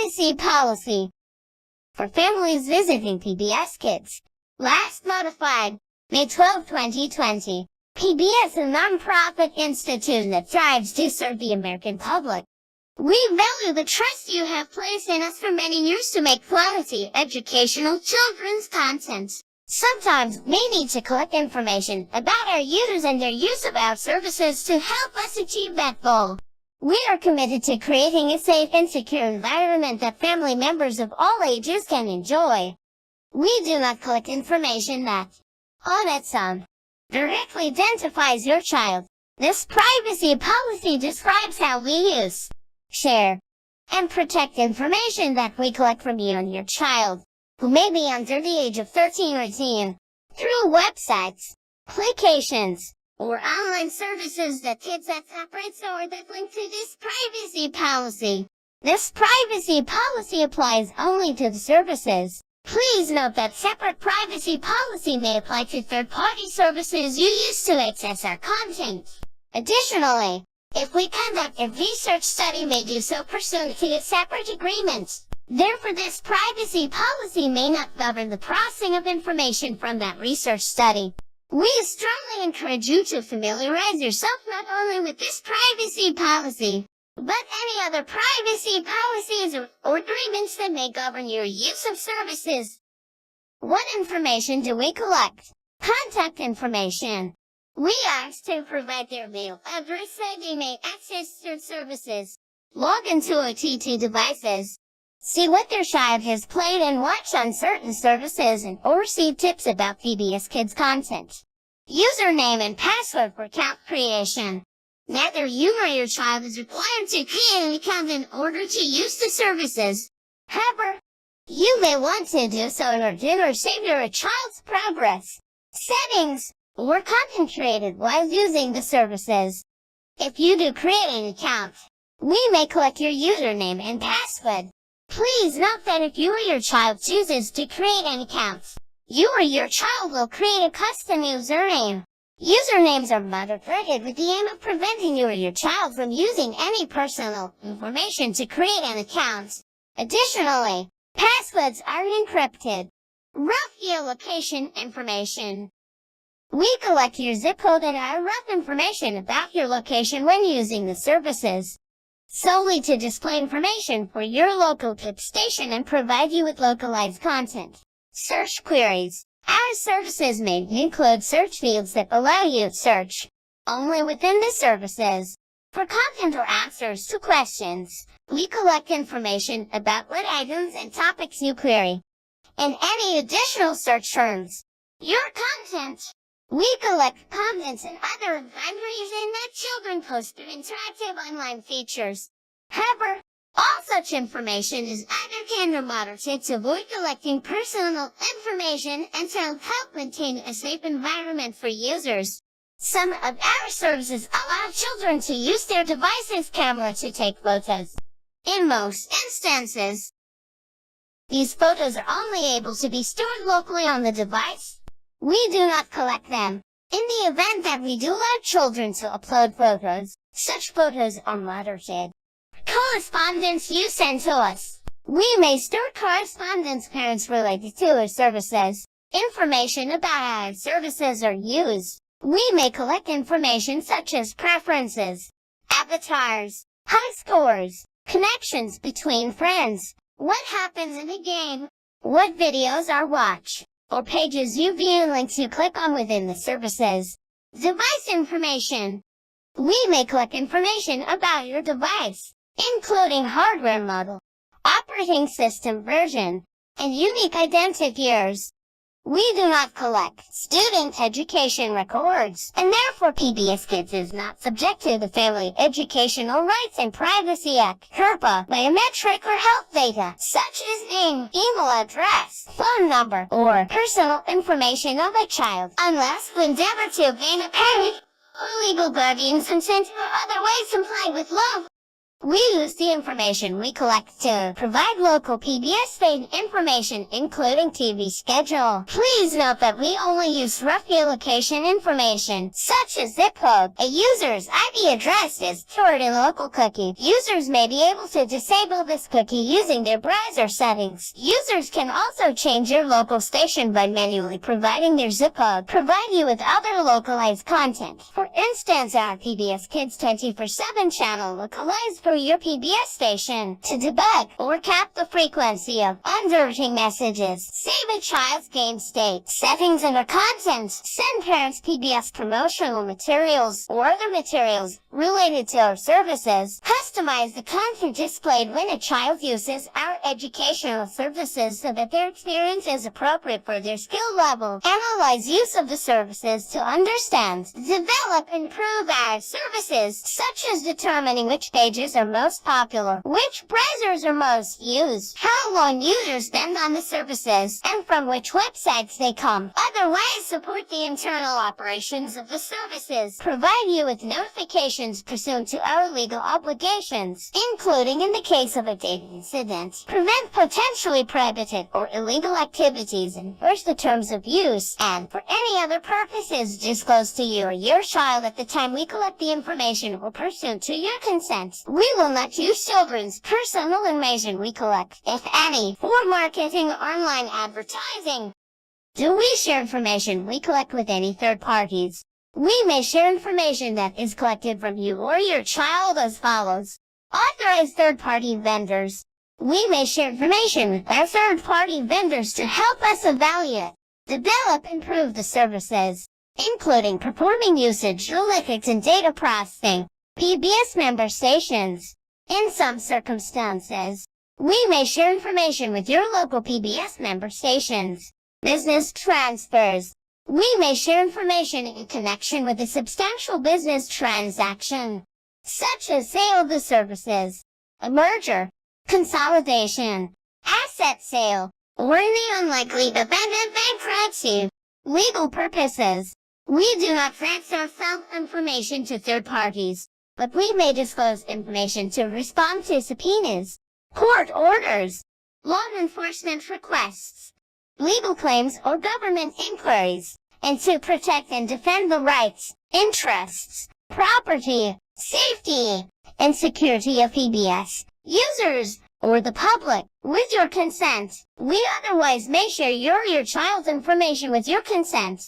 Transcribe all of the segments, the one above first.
privacy policy for families visiting PBS Kids. Last notified, May 12, 2020. PBS is a non-profit institution that strives to serve the American public. We value the trust you have placed in us for many years to make quality, educational children's content. Sometimes we need to collect information about our users and their use of our services to help us achieve that goal. We are committed to creating a safe and secure environment that family members of all ages can enjoy. We do not collect information that, on its own, directly identifies your child. This privacy policy describes how we use, share, and protect information that we collect from you and your child, who may be under the age of 13 or 18, through websites, applications, or online services that kids that operates or that link to this privacy policy. This privacy policy applies only to the services. Please note that separate privacy policy may apply to third-party services you use to access our content. Additionally, if we conduct a research study, may do so pursuant to a separate agreement. Therefore, this privacy policy may not govern the processing of information from that research study. We strongly encourage you to familiarize yourself not only with this privacy policy, but any other privacy policies or agreements that may govern your use of services. What information do we collect? Contact information. We ask to provide their mail address that they may access their services, log into OTT devices, see what their child has played and watched on certain services, and or receive tips about PBS Kids content. Username and password for account creation. Neither you nor your child is required to create an account in order to use the services. However, you may want to do so in order to save your child's progress, settings, or content created while using the services. If you do create an account, we may collect your username and password. Please note that if you or your child chooses to create an account, you or your child will create a custom username. Usernames are moderated with the aim of preventing you or your child from using any personal information to create an account. Additionally, passwords are encrypted. Rough geolocation information. We collect your zip code and our rough information about your location when using the services, solely to display information for your local tip station and provide you with localized content. Search queries. Our services may include search fields that allow you to search only within the services for content or answers to questions. We collect information about what items and topics you query, and any additional search terms. Your content. We collect comments and other advisories and let children post through interactive online features. However, all such information is either canned or moderated to avoid collecting personal information and to help maintain a safe environment for users. Some of our services allow children to use their device's camera to take photos. In most instances, these photos are only able to be stored locally on the device. We do not collect them. In the event that we do allow children to upload photos, such photos are moderated. Correspondence you send to us. We may store correspondence parents related to our services. Information about how our services are used. We may collect information such as preferences, avatars, high scores, connections between friends, what happens in a game, what videos are watched, or pages you view and links you click on within the services. Device information. We may collect information about your device, including hardware model, operating system version, and unique identifiers. We do not collect student education records, and therefore PBS Kids is not subject to the Family Educational Rights and Privacy Act, (FERPA), biometric or health data, such as name, email address, phone number, or personal information of a child, unless we endeavor to obtain a parent or legal guardian's consent or otherwise comply with law. We use the information we collect to provide local PBS state information, including TV schedule. Please note that we only use rough geolocation information, such as zip code. A user's IP address is stored in local cookie. Users may be able to disable this cookie using their browser settings. Users can also change their local station by manually providing their zip code, provide you with other localized content. For instance, our PBS Kids 24/7 channel localized for your PBS station to debug or cap the frequency of undirecting messages. Save a child's game state. Settings under content. Send parents PBS promotional materials or other materials related to our services. Customize the content displayed when a child uses our educational services so that their experience is appropriate for their skill level. Analyze use of the services to understand, develop, and improve our services, such as determining which pages are most popular, which browsers are most used, how long users spend on the services, and from which websites they come. Otherwise, support the internal operations of the services. Provide you with notifications pursuant to our legal obligations, including in the case of a data incident. Prevent potentially prohibited or illegal activities, enforce the terms of use, and for any other purposes disclosed to you or your child at the time we collect the information or pursuant to your consent. We will not use children's personal information we collect, if any, for marketing or online advertising. Do we share information we collect with any third parties? We may share information that is collected from you or your child as follows. Authorized third-party vendors. We may share information with our third-party vendors to help us evaluate, develop, and improve the services, including performing usage analytics and data processing. PBS member stations. In some circumstances, we may share information with your local PBS member stations. Business transfers. We may share information in connection with a substantial business transaction, such as sale of the services, a merger, consolidation, asset sale, or in the unlikely event of bankruptcy. Legal purposes. We do not transfer self-information to third parties, but we may disclose information to respond to subpoenas, court orders, law enforcement requests, legal claims or government inquiries, and to protect and defend the rights, interests, property, safety, and security of PBS users or the public. With your consent, we otherwise may share your child's information with your consent.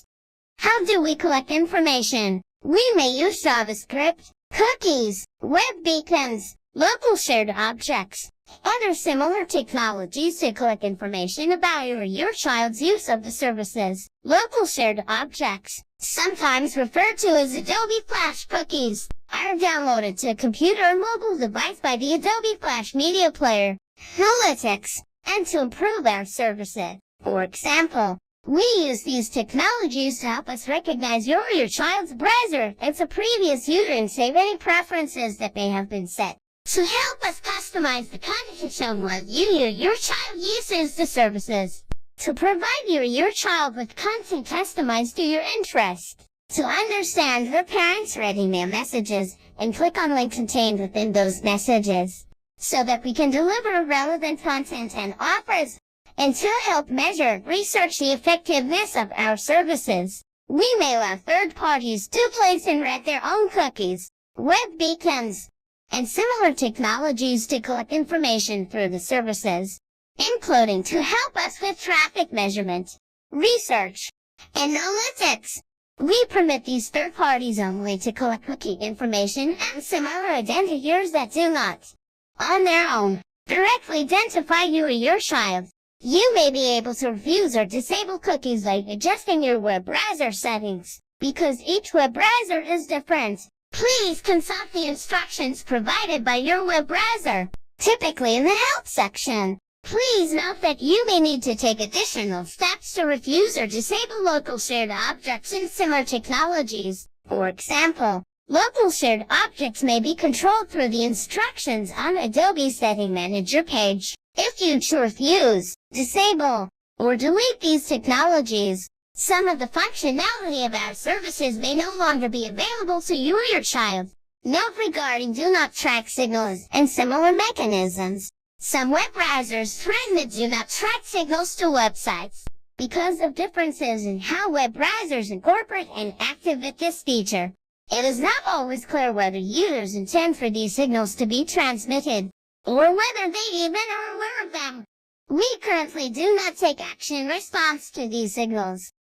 How do we collect information? We may use JavaScript, cookies, web beacons, local shared objects, other similar technologies to collect information about your child's use of the services. Local shared objects, sometimes referred to as Adobe Flash cookies, are downloaded to a computer or mobile device by the Adobe Flash Media Player, Analytics, and to improve our services. For example, we use these technologies to help us recognize your child's browser as a previous user and save any preferences that may have been set. To help us customize the content shown while your child uses the services. To provide your child with content customized to your interest. To understand the parents' read email messages and click on links contained within those messages, so that we can deliver relevant content and offers. And to help measure, research the effectiveness of our services, we may allow third parties to place and read their own cookies, web beacons, and similar technologies to collect information through the services, including to help us with traffic measurement, research, and analytics. We permit these third parties only to collect cookie information and similar identifiers that do not, on their own, directly identify you or your child. You may be able to refuse or disable cookies by adjusting your web browser settings. Because each web browser is different, please consult the instructions provided by your web browser, typically in the help section. Please note that you may need to take additional steps to refuse or disable local shared objects and similar technologies. For example, local shared objects may be controlled through the instructions on Adobe Setting Manager page. If you refuse, disable, or delete these technologies, some of the functionality of our services may no longer be available to you or your child. Note regarding do not track signals and similar mechanisms. Some web browsers threaten the do not track signals to websites because of differences in how web browsers incorporate and activate this feature. It is not always clear whether users intend for these signals to be transmitted, or whether they even are aware of them. We currently do not take action in response to these signals.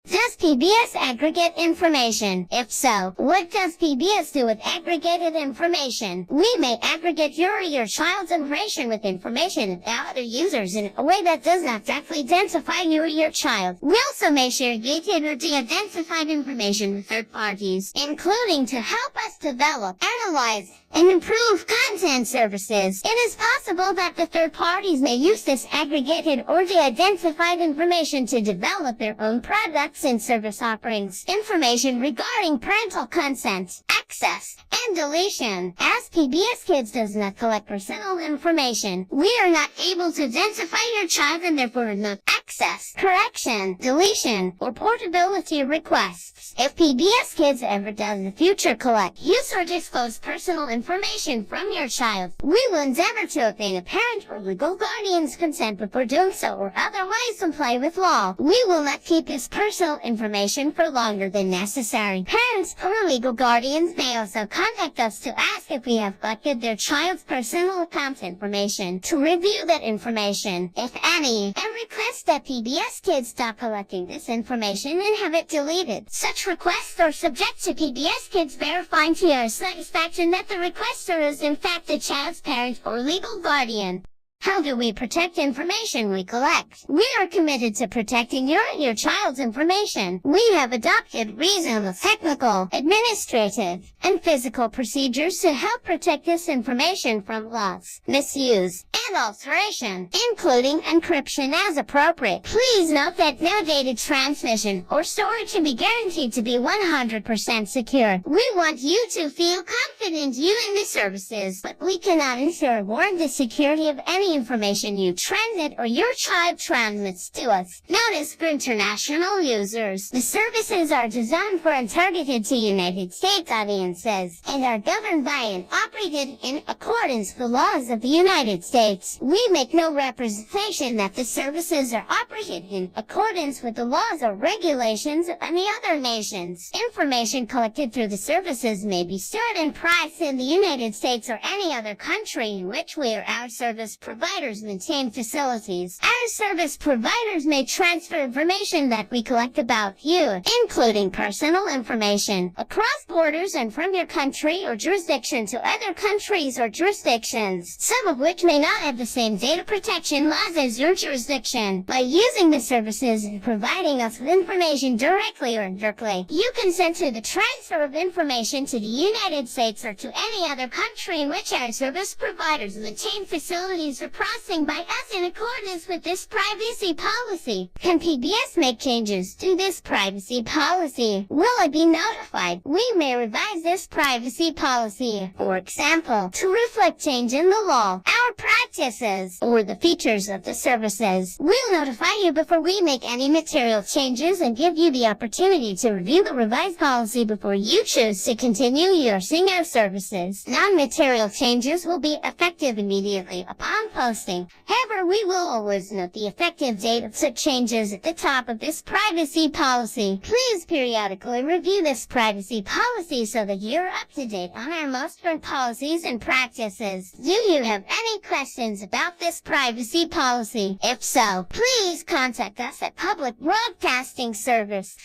Does PBS aggregate information? If so, what does PBS do with aggregated information? We may aggregate your or your child's information with information about other users in a way that does not directly identify you or your child. We also may share gated or de-identified information with third parties, including to help us develop, analyze, and improve content services. It is possible that the third parties may use this aggregated or de-identified information to develop their own products and service offerings. Information regarding parental consent, access, and deletion. As PBS Kids does not collect personal information, we are not able to identify your child and therefore not access, correction, deletion, or portability requests. If PBS Kids ever does in the future collect, use, or disclose personal information from your child, we will endeavor to obtain a parent or legal guardian's consent before doing so or otherwise comply with law. We will not keep this personal information for longer than necessary. Parents or legal guardians may also contact us to ask if we have collected their child's personal account information, to review that information, if any, and request that PBS Kids stop collecting this information and have it deleted. Such requests are subject to PBS Kids verifying to your satisfaction that the requester is in fact the child's parent or legal guardian. How do we protect information we collect? We are committed to protecting your and your child's information. We have adopted reasonable technical, administrative, and physical procedures to help protect this information from loss, misuse, and alteration, including encryption as appropriate. Please note that no data transmission or storage can be guaranteed to be 100% secure. We want you to feel confident using the services, but we cannot ensure or warrant the security of any information you transmit or your child transmits to us. Notice for international users, the services are designed for and targeted to United States audiences, and are governed by and operated in accordance with the laws of the United States. We make no representation that the services are operated in accordance with the laws or regulations of any other nations. Information collected through the services may be stored and priced in the United States or any other country in which we or our service providers maintain facilities. Our service providers may transfer information that we collect about you, including personal information, across borders and from your country or jurisdiction to other countries or jurisdictions, some of which may not have the same data protection laws as your jurisdiction. By using the services and providing us with information directly or indirectly, you consent to the transfer of information to the United States or to any other country in which our service providers maintain facilities for processing by us in accordance with this privacy policy. Can PBS make changes to this privacy policy? Will I be notified? We may revise this privacy policy, for example, to reflect change in the law, our practices, or the features of the services. We'll notify you before we make any material changes and give you the opportunity to review the revised policy before you choose to continue using our services. Non-material changes will be effective immediately upon posting. However, we will always note the effective date of such changes at the top of this privacy policy. Please periodically review this privacy policy so that you're up to date on our most current policies and practices. Do you have any questions about this privacy policy? If so, please contact us at Public Broadcasting Service,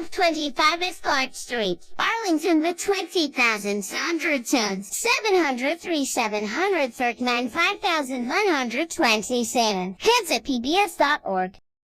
1225 Escort Street, Arlington, the 20,100 tons, 703-739-5127. Kids at PBS.org.